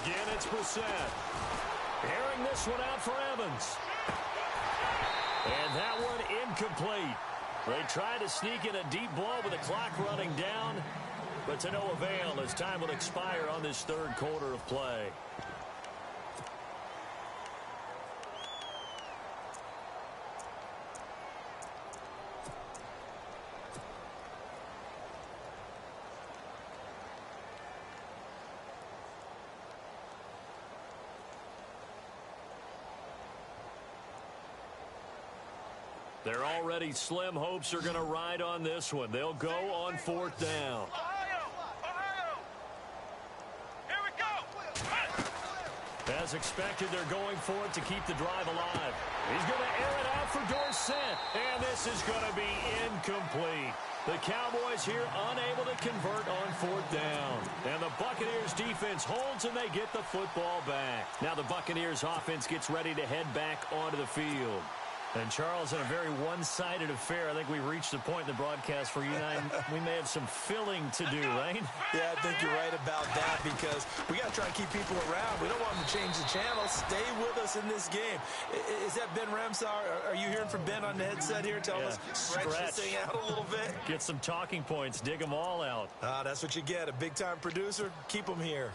Again, it's Brissett. Airing this one out for Evans. And that one incomplete. They tried to sneak in a deep ball with the clock running down, but to no avail as time will expire on this 3rd quarter of play. Their already slim hopes are going to ride on this one. They'll go on 4th down. Here we go! As expected, they're going for it to keep the drive alive. He's going to air it out for Dorsett, and this is going to be incomplete. The Cowboys here unable to convert on 4th down. And the Buccaneers defense holds, and they get the football back. Now the Buccaneers offense gets ready to head back onto the field. And, Charles, in a very one-sided affair, I think we reached the point in the broadcast where you and I, we may have some filling to do, right? Yeah, I think you're right about that because we got to try and keep people around. We don't want them to change the channel. Stay with us in this game. Is that Ben Ramsar? Are you hearing from Ben on the headset here? Tell us, stretch this thing out a little bit. Get some talking points. Dig them all out. That's what you get. A big-time producer. Keep them here.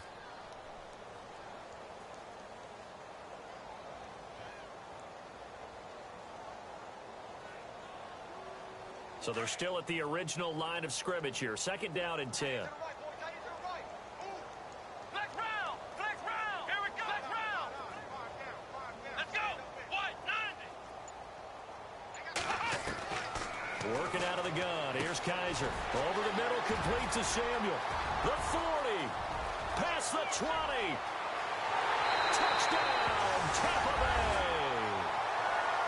So they're still at the original line of scrimmage here. 2nd down and 10. Flex round! Flex round! Here we go! Flex round! Let's go! White, 90! Working out of the gun. Here's Kaiser. Over the middle, complete to Samuel. The 40. Past the 20. Touchdown, Tampa Bay.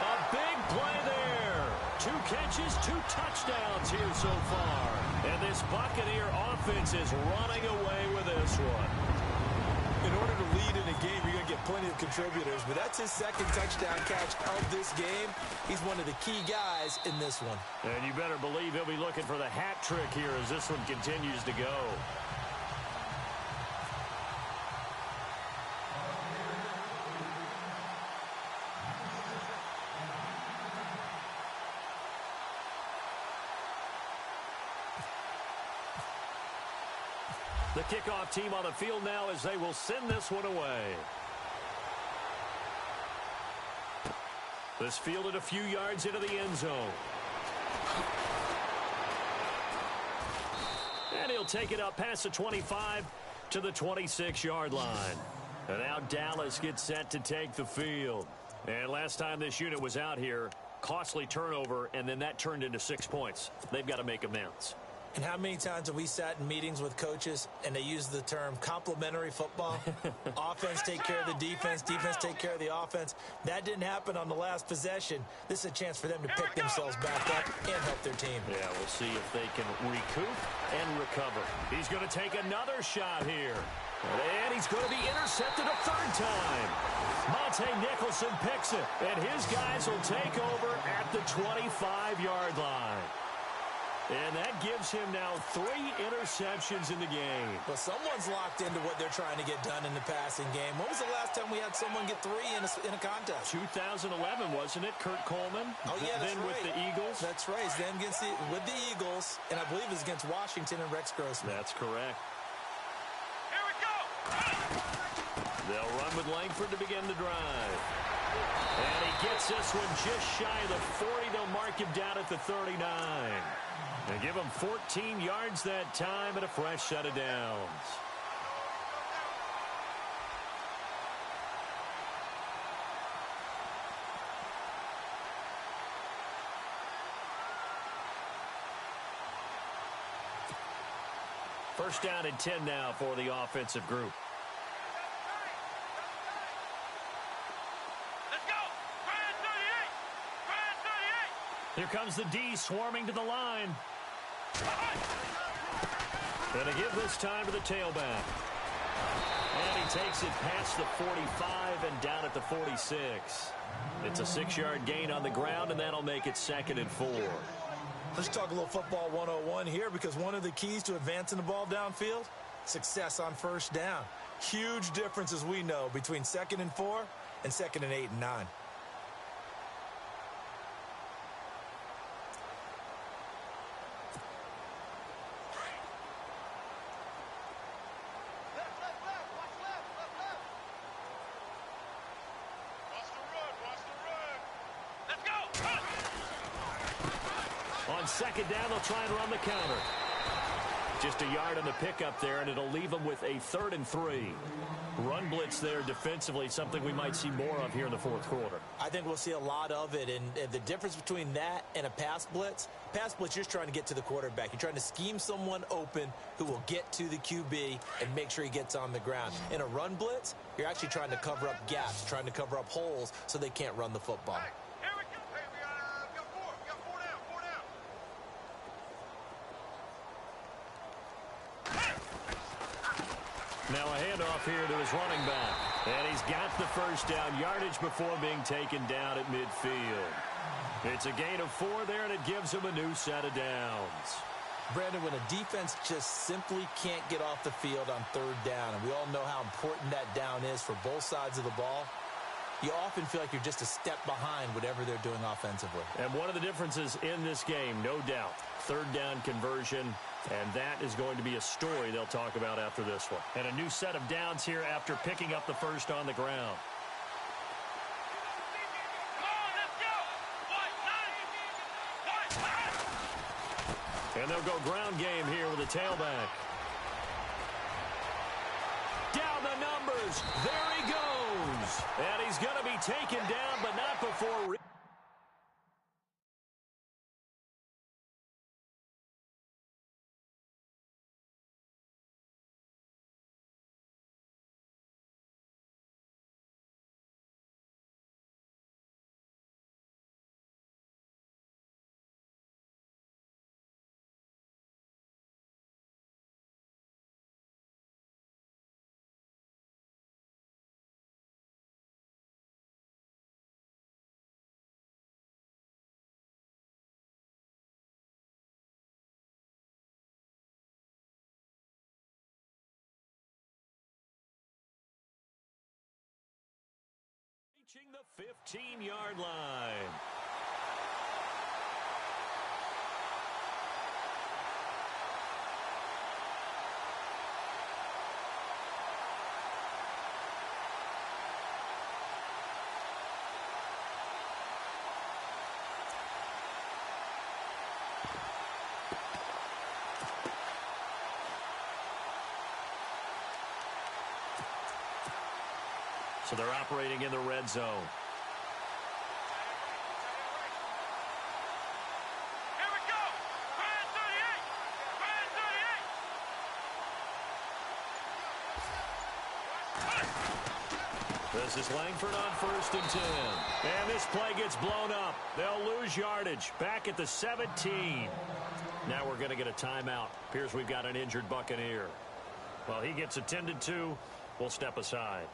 A big play there. 2 catches, 2 touchdowns here so far. And this Buccaneer offense is running away with this one. In order to lead in a game, you're going to get plenty of contributors, but that's his 2nd touchdown catch of this game. He's one of the key guys in this one. And you better believe he'll be looking for the hat trick here as this one continues to go. The kickoff team on the field now as they will send this one away. This fielded a few yards into the end zone. And he'll take it up past the 25 to the 26-yard line. And now Dallas gets set to take the field. And last time this unit was out here, costly turnover, and then that turned into 6 points. They've got to make amends. And how many times have we sat in meetings with coaches and they use the term complementary football? Offense take care of the defense, defense take care of the offense. That didn't happen on the last possession. This is a chance for them to pick themselves back up and help their team. Yeah, we'll see if they can recoup and recover. He's going to take another shot here. And he's going to be intercepted a 3rd time. Monte Nicholson picks it, and his guys will take over at the 25-yard line. And that gives him now 3 interceptions in the game. Well, someone's locked into what they're trying to get done in the passing game. When was the last time we had someone get 3 in a contest? 2011, wasn't it? Kurt Coleman. Oh, yeah, that's then right. with the Eagles. That's right. Then with the Eagles, and I believe it's against Washington and Rex Grossman. That's correct. Here we go! They'll run with Langford to begin the drive. And he gets this one just shy of the 40. They'll mark him down at the 39. And give him 14 yards that time and a fresh set of downs. First down and 10 now for the offensive group. Let's go! Grand 38! Here comes the D swarming to the line. And a give this time to the tailback. And he takes it past the 45 and down at the 46. It's a 6-yard gain on the ground, and that'll make it 2nd and 4. Let's talk a little football 101 here, because one of the keys to advancing the ball downfield, success on 1st down. Huge difference, as we know, between 2nd and 4 and 2nd and 8 and 9. On 2nd down, they'll try and run the counter. Just a yard on the pickup there, and it'll leave them with a 3rd and 3. Run blitz there defensively, something we might see more of here in the 4th quarter. I think we'll see a lot of it, and the difference between that and a pass blitz, you're just trying to get to the quarterback. You're trying to scheme someone open who will get to the QB and make sure he gets on the ground. In a run blitz, you're actually trying to cover up gaps, trying to cover up holes so they can't run the football. Here we go! Hey, we got 4. We got 4 down. 4 down. Now a handoff here to his running back. And he's got the 1st down yardage before being taken down at midfield. It's a gain of 4 there, and it gives him a new set of downs. Brandon, when a defense just simply can't get off the field on third down, and we all know how important that down is for both sides of the ball, you often feel like you're just a step behind whatever they're doing offensively. And one of the differences in this game, no doubt, third down conversion, and that is going to be a story they'll talk about after this one. And a new set of downs here after picking up the first on the ground. And they'll go ground game here with a tailback. Down the numbers. There he goes. And he's going to be taken down, but not before... Reaching the 15-yard line. So they're operating in the red zone. Here we go. Brand 38. Brand 38. This is Langford on 1st and 10. And this play gets blown up. They'll lose yardage. Back at the 17. Now we're going to get a timeout. Appears we've got an injured Buccaneer. Well, he gets attended to. We'll step aside.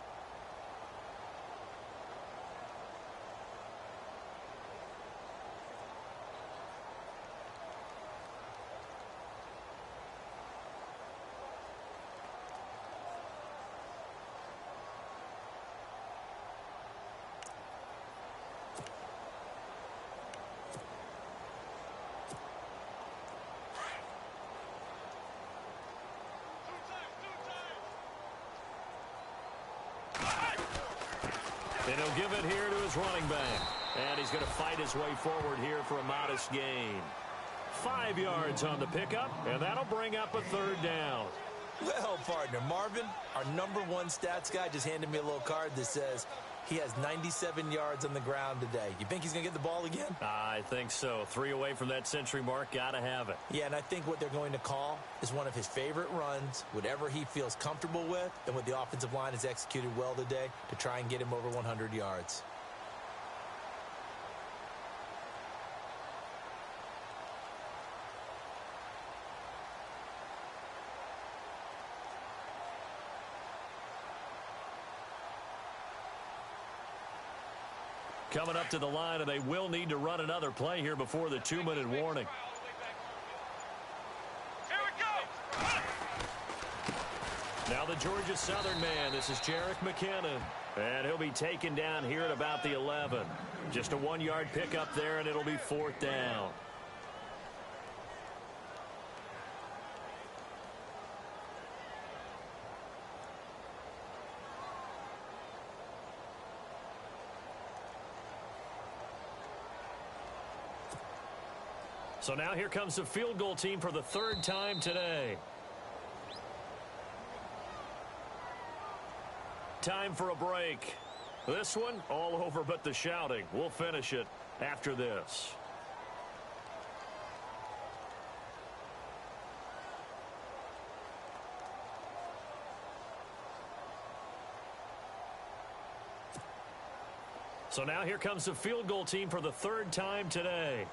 And he'll give it here to his running back. And he's going to fight his way forward here for a modest gain. 5 yards on the pickup, and that'll bring up a third down. Well, partner, Marvin, our #1 stats guy just handed me a little card that says he has 97 yards on the ground today. You think he's going to get the ball again? I think so. 3 away from that century mark. Got to have it. Yeah, and I think what they're going to call is one of his favorite runs, whatever he feels comfortable with, and what the offensive line has executed well today to try and get him over 100 yards. Coming up to the line, and they will need to run another play here before the 2-minute warning. Here we go. Now the Georgia Southern man. This is Jerick McKinnon. And he'll be taken down here at about the 11. Just a 1-yard pickup there, and it'll be 4th down. So now here comes the field goal team for the 3rd time today. Time for a break. This one all over but the shouting. We'll finish it after this. So now here comes the field goal team for the 3rd time today.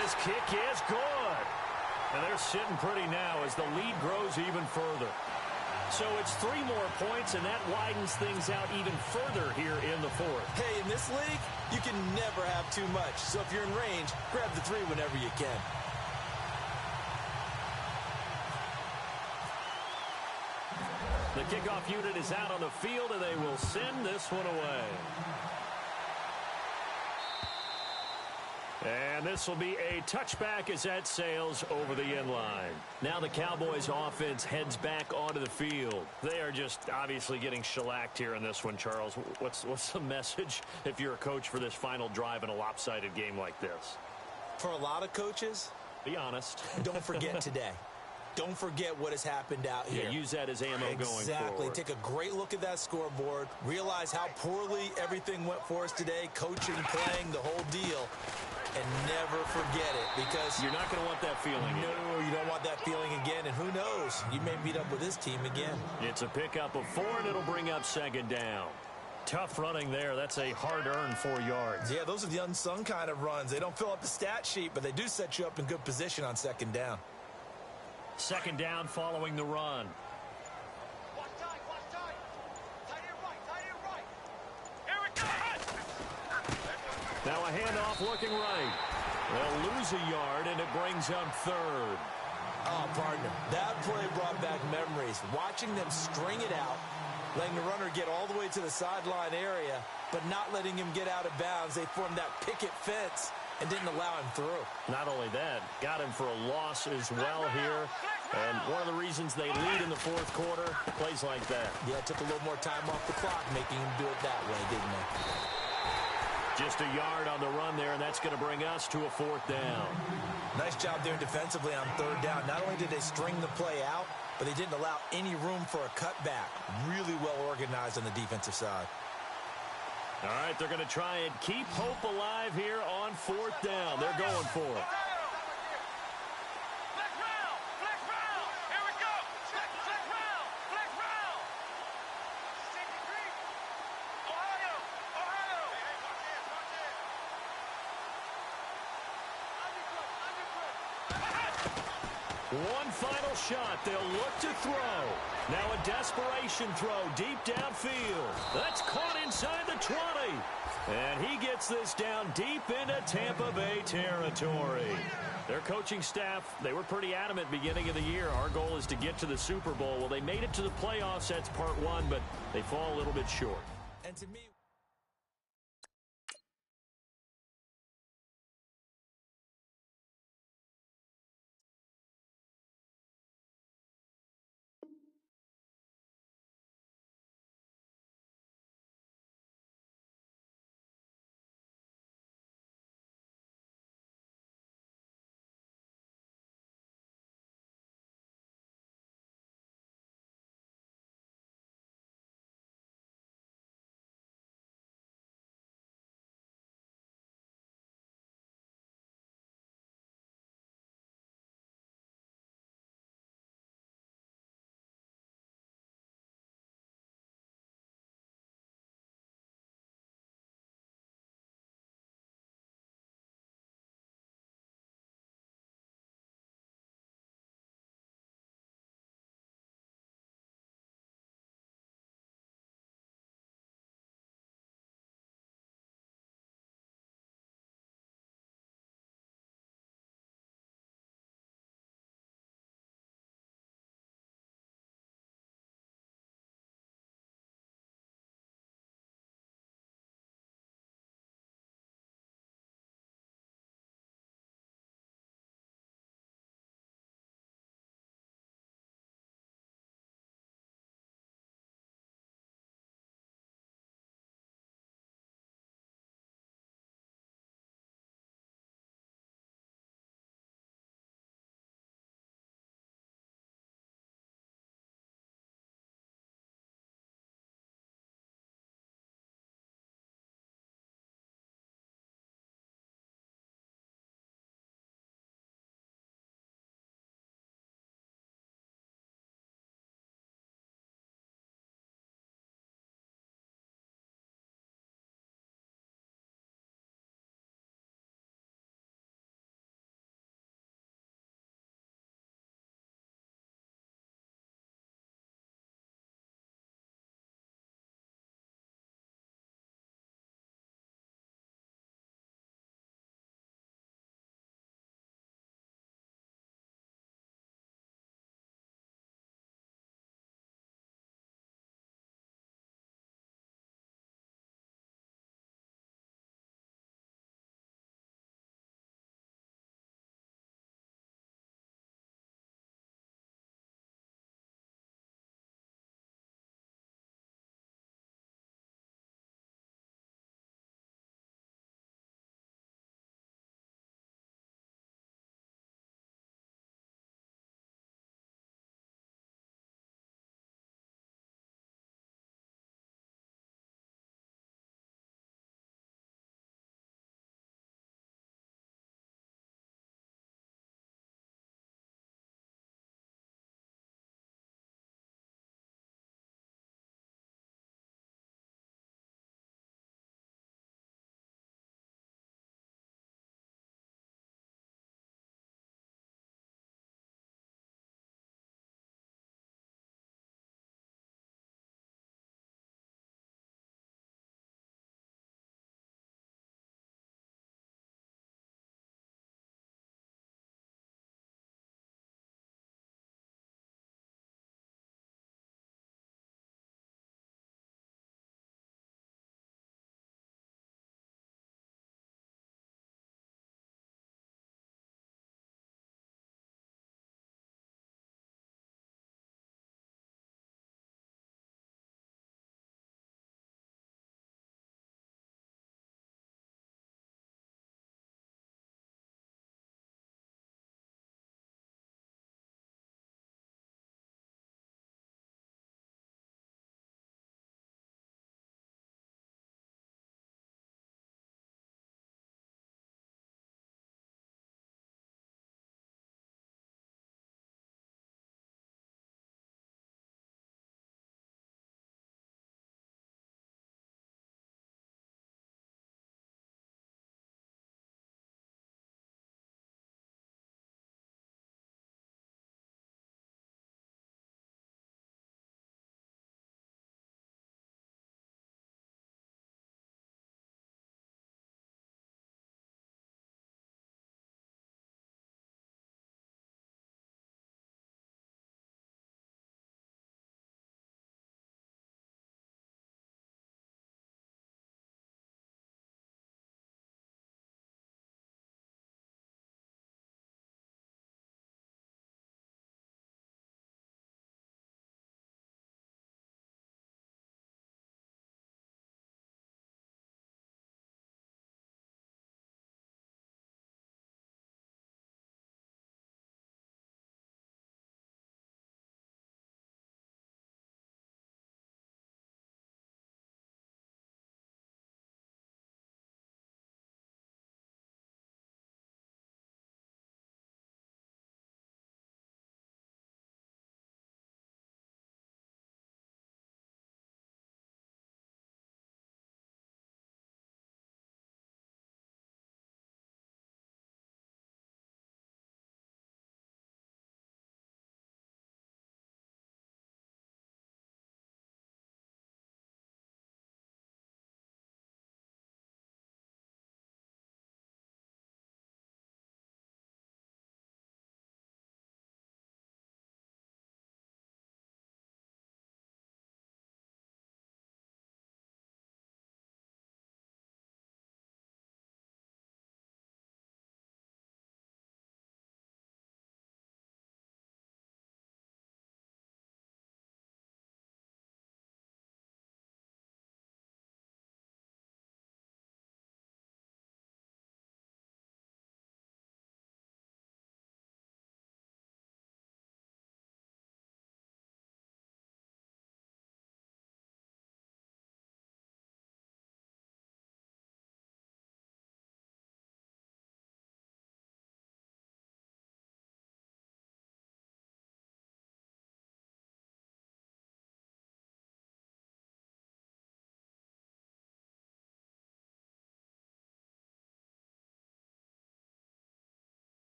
His kick is good. And they're sitting pretty now as the lead grows even further. So it's 3 more points, and that widens things out even further here in the fourth. Hey, in this league, you can never have too much. So if you're in range, grab the 3 whenever you can. The kickoff unit is out on the field, and they will send this one away. And this will be a touchback as that sails over the end line. Now the Cowboys offense heads back onto the field. They are just obviously getting shellacked here in this one, Charles. What's the message if you're a coach for this final drive in a lopsided game like this? For a lot of coaches, be honest. Don't forget today. Don't forget what has happened out here. Yeah, use that as ammo going forward. Exactly. Take a great look at that scoreboard. Realize how poorly everything went for us today. Coaching, playing, the whole deal. And never forget it, because you're not going to want that feeling again. No, you don't want that feeling again. And who knows? You may meet up with this team again. It's a pickup of 4, and it'll bring up 2nd down. Tough running there. That's a hard-earned 4 yards. Yeah, those are the unsung kind of runs. They don't fill up the stat sheet, but they do set you up in good position on 2nd down. 2nd down following the run. Watch tight, watch tight. Tight end right, tight end right. Here we go. Now a handoff looking right. They'll lose a yard, and it brings up 3rd. Oh, partner, that play brought back memories. Watching them string it out, letting the runner get all the way to the sideline area, but not letting him get out of bounds. They formed that picket fence and didn't allow him through. Not only that, got him for a loss as well here. And one of the reasons they lead in the 4th quarter, plays like that. Yeah, it took a little more time off the clock, making him do it that way, didn't it? Just a yard on the run there, and that's going to bring us to a 4th down. Nice job there defensively on 3rd down. Not only did they string the play out, but they didn't allow any room for a cutback. Really well organized on the defensive side. All right, they're going to try and keep hope alive here on 4th down. They're going for it. Flex round, flex round. Here we go. Flex round, flex round. Ohio, Ohio. Hey, watch this, watch One this. final shot. They'll look to throw. Now a desperation throw deep downfield. That's caught inside the 20. And he gets this down deep into Tampa Bay territory. Their coaching staff, they were pretty adamant beginning of the year. Our goal is to get to the Super Bowl. Well, they made it to the playoffs. That's part 1, but they fall a little bit short. And to me...